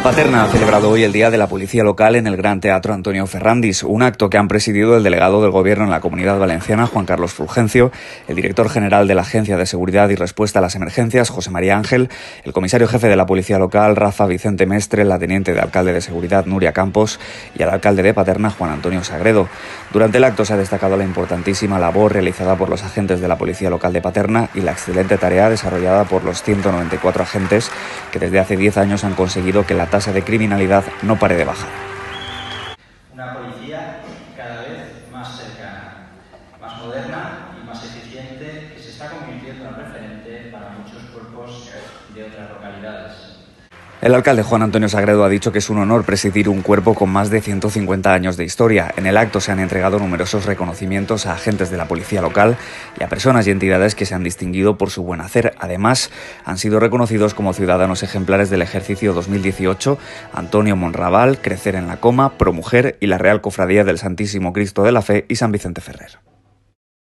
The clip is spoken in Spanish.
Paterna ha celebrado hoy el Día de la Policía Local en el Gran Teatro Antonio Ferrandis, un acto que han presidido el delegado del Gobierno en la Comunidad Valenciana, Juan Carlos Fulgencio, el director general de la Agencia de Seguridad y Respuesta a las Emergencias, José María Ángel, el comisario jefe de la Policía Local, Rafa Vicente Mestre, la teniente de alcalde de Seguridad, Nuria Campos, y el alcalde de Paterna, Juan Antonio Sagredo. Durante el acto se ha destacado la importantísima labor realizada por los agentes de la Policía Local de Paterna y la excelente tarea desarrollada por los 194 agentes que desde hace 10 años han conseguido que la tasa de criminalidad no pare de bajar. Una policía cada vez más cercana, más moderna y más eficiente, que se está convirtiendo en referente para muchos cuerpos de otras localidades. El alcalde Juan Antonio Sagredo ha dicho que es un honor presidir un cuerpo con más de 150 años de historia. En el acto se han entregado numerosos reconocimientos a agentes de la policía local y a personas y entidades que se han distinguido por su buen hacer. Además, han sido reconocidos como ciudadanos ejemplares del ejercicio 2018 Antonio Monraval, Crecer en la Coma, Promujer y la Real Cofradía del Santísimo Cristo de la Fe y San Vicente Ferrer.